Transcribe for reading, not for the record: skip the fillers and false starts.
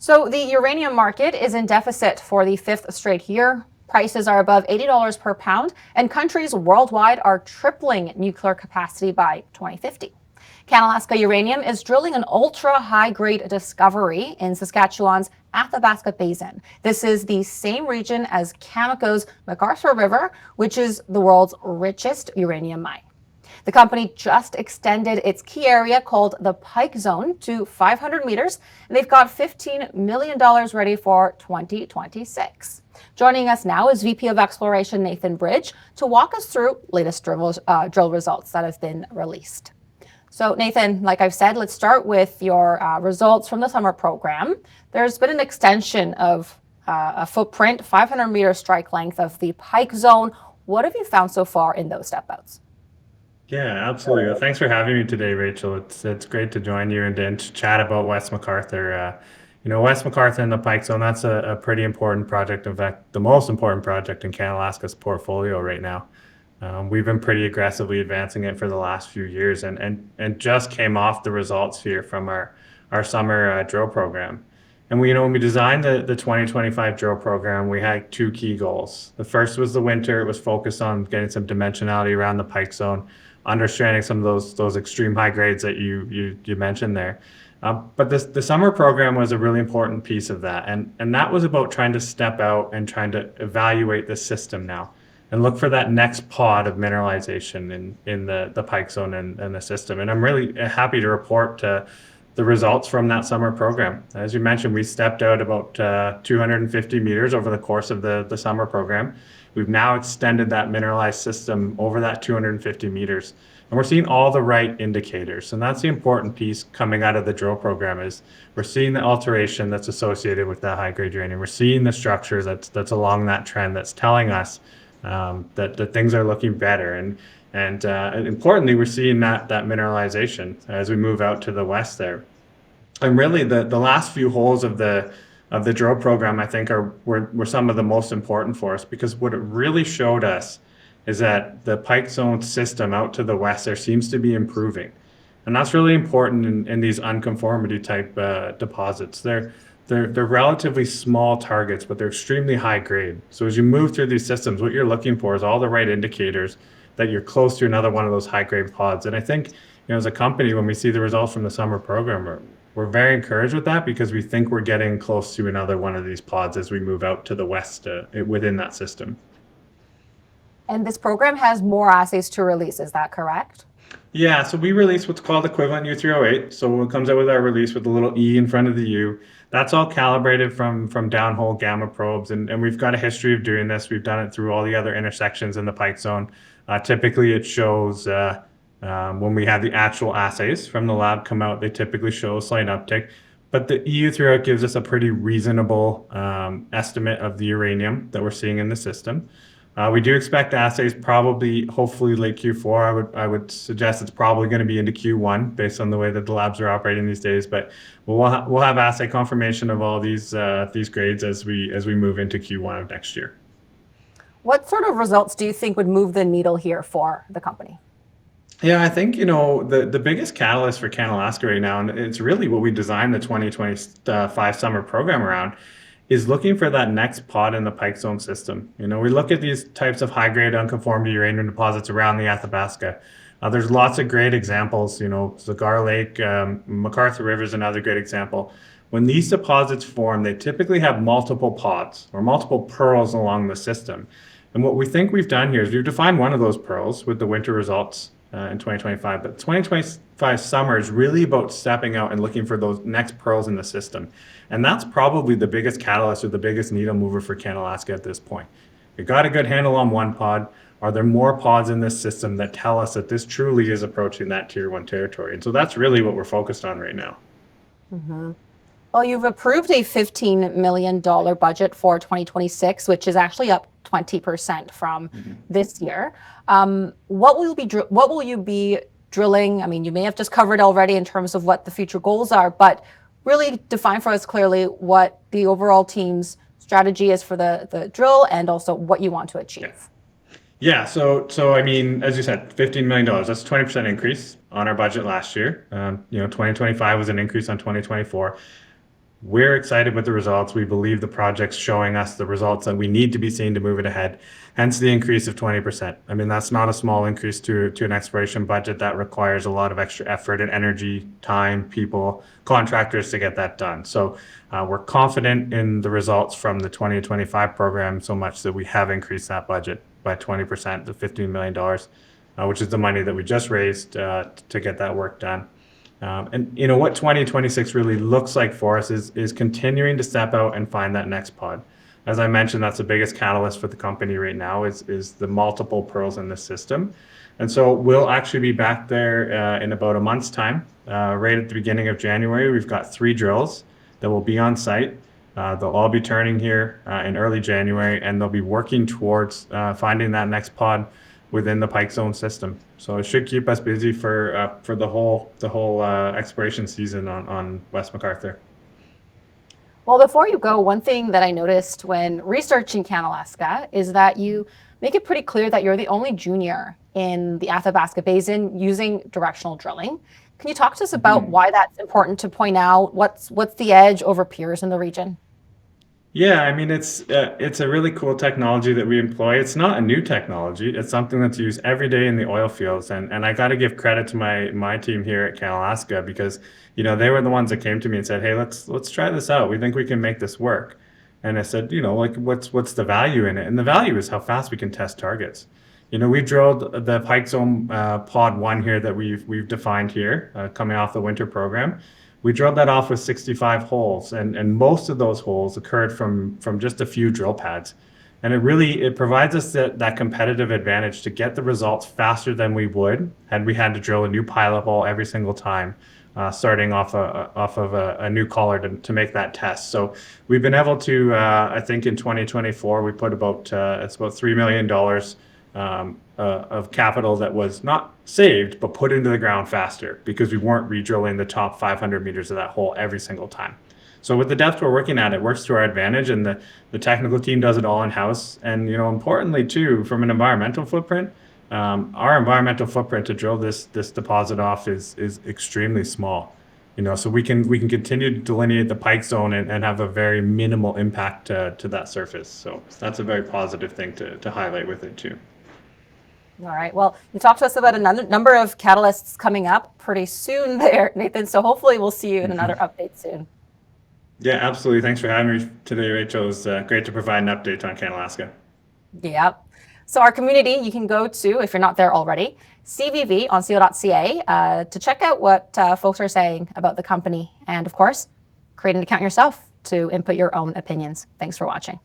So the uranium market is in deficit for the fifth straight year. Prices are above $80 per pound, and countries worldwide are tripling nuclear capacity by 2050. CanAlaska Uranium is drilling an ultra-high-grade discovery in Saskatchewan's Athabasca Basin. This is the same region as Cameco's MacArthur River, which is the world's richest uranium mine. The company just extended its key area called the Pike Zone to 500 meters, and they've got $15 million ready for 2026. Joining us now is VP of Exploration Nathan Bridge to walk us through latest drill results that have been released. So Nathan, like I've said, let's start with your results from the summer program. There's been an extension of a footprint, 500-meter strike length of the Pike Zone. What have you found so far in those step-outs? Yeah, absolutely. Well, thanks for having me today, Rachel. It's great to join you and to chat about West MacArthur. West MacArthur and the Pike Zone, that's a pretty important project. In fact, the most important project in CanAlaska's portfolio right now. We've been pretty aggressively advancing it for the last few years and just came off the results here from our summer drill program. And when we designed the 2025 drill program, we had two key goals. The first was the winter. It was focused on getting some dimensionality around the Pike Zone, understanding some of those extreme high grades that you mentioned there. But the summer program was a really important piece of that. And that was about trying to step out and trying to evaluate the system now and look for that next pod of mineralization in the Pike Zone and the system. And I'm really happy to report the results from that summer program. As you mentioned, we stepped out about 250 meters over the course of the summer program. We've now extended that mineralized system over that 250 meters. And we're seeing all the right indicators. And that's the important piece coming out of the drill program is we're seeing the alteration that's associated with that high-grade uranium. We're seeing the structure that's along that trend that's telling us that things are looking better. And importantly, we're seeing that mineralization as we move out to the west there. And really, the last few holes of the drill program, I think, were some of the most important for us because what it really showed us is that the Pike Zone system out to the west there seems to be improving. And that's really important in these unconformity type deposits. They're relatively small targets, but they're extremely high grade. So as you move through these systems, what you're looking for is all the right indicators that you're close to another one of those high grade pods. And I think, as a company, when we see the results from the summer program, we're very encouraged with that because we think we're getting close to another one of these pods as we move out to the west within that system. And this program has more assays to release, is that correct? Yeah, so we release what's called equivalent U308. So it comes out with our release with a little E in front of the U. That's all calibrated from downhole gamma probes. And we've got a history of doing this. We've done it through all the other intersections in the Pike Zone. Typically, it shows when we have the actual assays from the lab come out, they typically show a slight uptick. But the EU308 gives us a pretty reasonable estimate of the uranium that we're seeing in the system. We do expect assays probably, hopefully late Q4. I would suggest it's probably going to be into Q1 based on the way that the labs are operating these days. But we'll have assay confirmation of all these grades as we move into Q1 of next year. What sort of results do you think would move the needle here for the company? Yeah, I think, the biggest catalyst for CanAlaska right now, and it's really what we designed the 2025 summer program around, is looking for that next pod in the Pike Zone system. We look at these types of high-grade unconformity uranium deposits around the Athabasca. There's lots of great examples, Cigar Lake, MacArthur River is another great example. When these deposits form, they typically have multiple pods or multiple pearls along the system. And what we think we've done here is we've defined one of those pearls with the winter results in 2025. But 2025 summer is really about stepping out and looking for those next pearls in the system. And that's probably the biggest catalyst or the biggest needle mover for CanAlaska at this point. We got a good handle on one pod. Are there more pods in this system that tell us that this truly is approaching that tier 1 territory? And so that's really what we're focused on right now. Mm-hmm. Well, you've approved a $15 million budget for 2026, which is actually up 20% from this year. What will you be drilling? I mean, you may have just covered already in terms of what the future goals are, but really define for us clearly what the overall team's strategy is for the drill and also what you want to achieve. Yeah. So I mean, as you said, $15 million, that's a 20% increase on our budget last year. 2025 was an increase on 2024. We're excited with the results. We believe the project's showing us the results that we need to be seeing to move it ahead, hence the increase of 20%. I mean, that's not a small increase to an exploration budget. That requires a lot of extra effort and energy, time, people, contractors to get that done. So we're confident in the results from the 2025 program so much that we have increased that budget by 20% to $15 million, which is the money that we just raised to get that work done. And what 2026 really looks like for us is continuing to step out and find that next pod. As I mentioned, that's the biggest catalyst for the company right now is the multiple pearls in the system. And so we'll actually be back there in about a month's time. Right at the beginning of January, we've got 3 drills that will be on site. They'll all be turning here in early January, and they'll be working towards finding that next pod within the Pike Zone system. So it should keep us busy for the whole exploration season on West MacArthur. Well, before you go, one thing that I noticed when researching CanAlaska is that you make it pretty clear that you're the only junior in the Athabasca Basin using directional drilling. Can you talk to us about why that's important to point out? What's the edge over peers in the region? Yeah, I mean it's a really cool technology that we employ. It's not a new technology. It's something that's used every day in the oil fields, and I got to give credit to my team here at CanAlaska because they were the ones that came to me and said, "Hey, let's try this out. We think we can make this work." And I said, like what's the value in it? And the value is how fast we can test targets. We've drilled the Pike Zone Pod 1 here that we've defined here, coming off the winter program. We drilled that off with 65 holes, and most of those holes occurred from just a few drill pads. And it provides us that competitive advantage to get the results faster than we would had we had to drill a new pilot hole every single time, starting off of a new collar to make that test. So we've been able to, I think in 2024, we put it's about $3 million of capital that was not saved, but put into the ground faster because we weren't re-drilling the top 500 meters of that hole every single time. So with the depth we're working at, it works to our advantage, and the technical team does it all in-house. And importantly too, from an environmental footprint, our environmental footprint to drill this deposit off is extremely small. So we can continue to delineate the Pike Zone and have a very minimal impact to that surface. So that's a very positive thing to highlight with it too. All right. Well, you talked to us about another number of catalysts coming up pretty soon there, Nathan. So hopefully we'll see you in another update soon. Yeah, absolutely. Thanks for having me today, Rachel. It was great to provide an update on CanAlaska. Yep. So our community, you can go to, if you're not there already, CVV on CEO.CA to check out what folks are saying about the company. And of course, create an account yourself to input your own opinions. Thanks for watching.